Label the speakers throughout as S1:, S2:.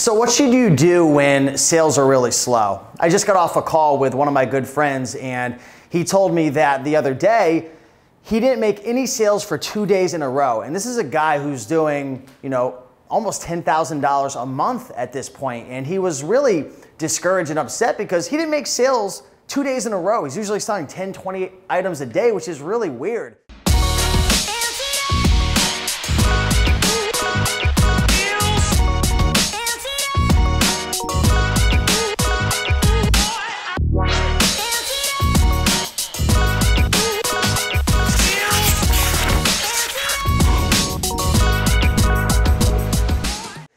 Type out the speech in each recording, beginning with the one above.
S1: So what should you do when sales are really slow? I just got off a call with one of my good friends, and he told me that the other day he didn't make any sales for 2 days in a row. And this is a guy who's doing, almost $10,000 a month at this point. And he was really discouraged and upset because he didn't make sales 2 days in a row. He's usually selling 10, 20 items a day, which is really weird.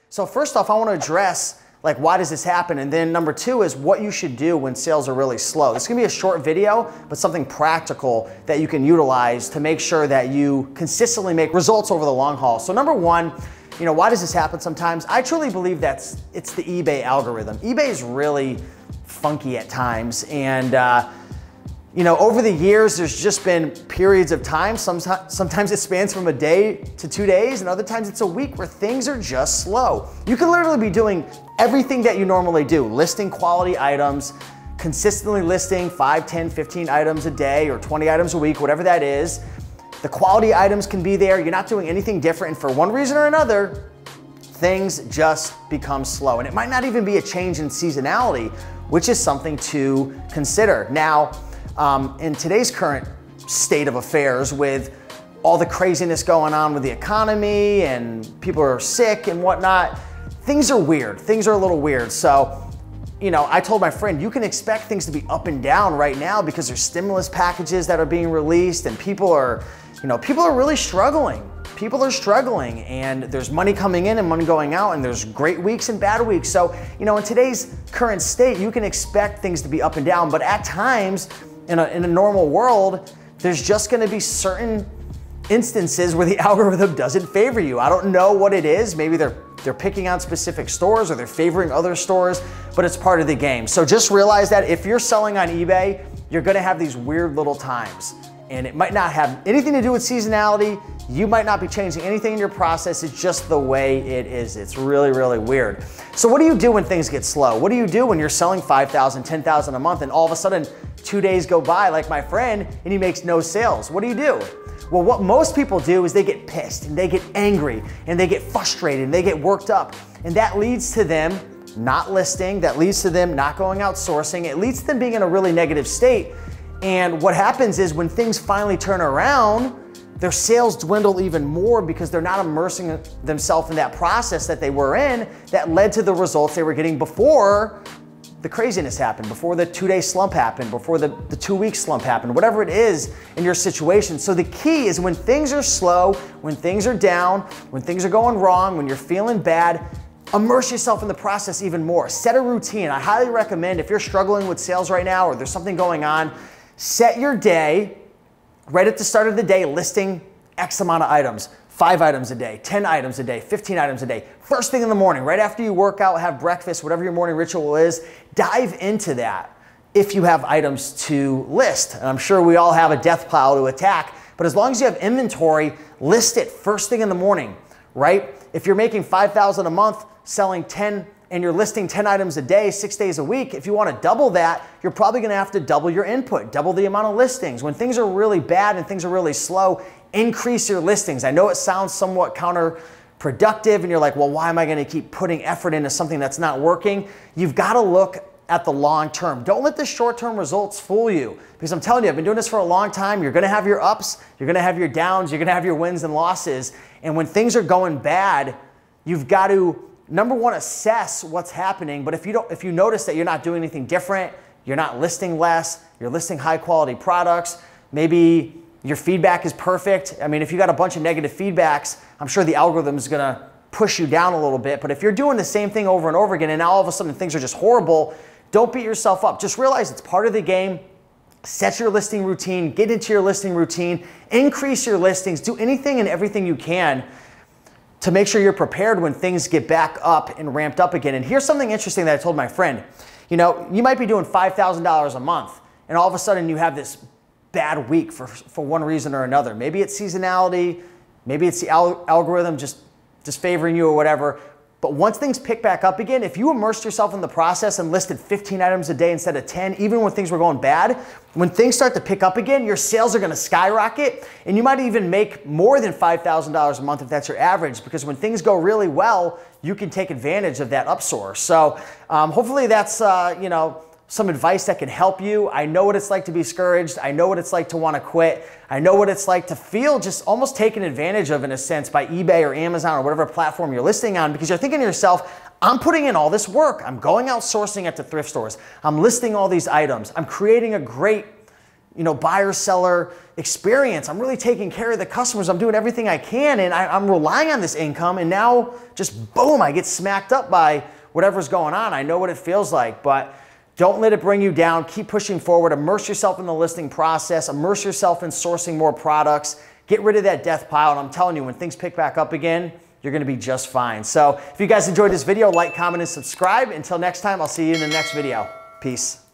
S1: So first off, I want to address why does this happen? And then number two is what you should do when sales are really slow. This is going to be a short video, but something practical that you can utilize to make sure that you consistently make results over the long haul. So number one, why does this happen sometimes? I truly believe it's the eBay algorithm. eBay is really funky at times, and over the years, there's just been periods of time. Sometimes it spans from a day to 2 days, and other times it's a week where things are just slow. You can literally be doing everything that you normally do, listing quality items, consistently listing 5, 10, 15 items a day or 20 items a week, whatever that is. The quality items can be there. You're not doing anything different, and for one reason or another, things just become slow. And it might not even be a change in seasonality, which is something to consider. Now, in today's current state of affairs, with all the craziness going on with the economy and people are sick and whatnot, things are weird. Things are a little weird. So, I told my friend, you can expect things to be up and down right now because there's stimulus packages that are being released, and people are really struggling. People are struggling, and there's money coming in and money going out, and there's great weeks and bad weeks. So, in today's current state, you can expect things to be up and down, but at times, in a normal world, there's just gonna be certain instances where the algorithm doesn't favor you. I don't know what it is. Maybe they're picking on specific stores or they're favoring other stores, but it's part of the game. So just realize that if you're selling on eBay, you're gonna have these weird little times, and it might not have anything to do with seasonality. You might not be changing anything in your process. It's just the way it is. It's really, really weird. So what do you do when things get slow? What do you do when you're selling 5,000, 10,000 a month, and all of a sudden 2 days go by like my friend and he makes no sales? What do you do? Well, what most people do is they get pissed and they get angry and they get frustrated and they get worked up, and that leads to them not listing, that leads to them not going out sourcing, it leads to them being in a really negative state. And what happens is when things finally turn around, their sales dwindle even more because they're not immersing themselves in that process that they were in that led to the results they were getting before the craziness happened, before the 2-day slump happened, before the 2-week slump happened, whatever it is in your situation. So the key is when things are slow, when things are down, when things are going wrong, when you're feeling bad, immerse yourself in the process even more. Set a routine. I highly recommend, if you're struggling with sales right now or there's something going on, set your day right at the start of the day, listing X amount of items, 5 items a day, 10 items a day, 15 items a day. First thing in the morning, right after you work out, have breakfast, whatever your morning ritual is, dive into that if you have items to list. And I'm sure we all have a death pile to attack, but as long as you have inventory, list it first thing in the morning, right? If you're making 5,000 a month, selling 10, and you're listing 10 items a day, 6 days a week, if you want to double that, you're probably going to have to double your input, double the amount of listings. When things are really bad and things are really slow, increase your listings. I know it sounds somewhat counterproductive, and you're like, well, why am I going to keep putting effort into something that's not working? You've got to look at the long term. Don't let the short-term results fool you, because I'm telling you, I've been doing this for a long time. You're going to have your ups, you're going to have your downs, you're going to have your wins and losses. And when things are going bad, you've got to, number one, assess what's happening. But if you notice that you're not doing anything different, you're not listing less, you're listing high quality products, maybe your feedback is perfect. I mean, if you got a bunch of negative feedbacks, I'm sure the algorithm is gonna push you down a little bit. But if you're doing the same thing over and over again and now all of a sudden things are just horrible, don't beat yourself up. Just realize it's part of the game. Set your listing routine, get into your listing routine, increase your listings, do anything and everything you can to make sure you're prepared when things get back up and ramped up again. And here's something interesting that I told my friend. You might be doing $5,000 a month, and all of a sudden you have this bad week for one reason or another. Maybe it's seasonality, maybe it's the algorithm just favoring you or whatever. But once things pick back up again, if you immersed yourself in the process and listed 15 items a day instead of 10, even when things were going bad, when things start to pick up again, your sales are gonna skyrocket, and you might even make more than $5,000 a month if that's your average, because when things go really well, you can take advantage of that upsoar. So hopefully that's some advice that can help you. I know what it's like to be discouraged. I know what it's like to want to quit. I know what it's like to feel just almost taken advantage of in a sense by eBay or Amazon or whatever platform you're listing on, because you're thinking to yourself, I'm putting in all this work. I'm going out sourcing at the thrift stores. I'm listing all these items. I'm creating a great buyer-seller experience. I'm really taking care of the customers. I'm doing everything I can, and I'm relying on this income, and now just boom, I get smacked up by whatever's going on. I know what it feels like, but don't let it bring you down. Keep pushing forward. Immerse yourself in the listing process. Immerse yourself in sourcing more products. Get rid of that death pile. And I'm telling you, when things pick back up again, you're going to be just fine. So if you guys enjoyed this video, like, comment, and subscribe. Until next time, I'll see you in the next video. Peace.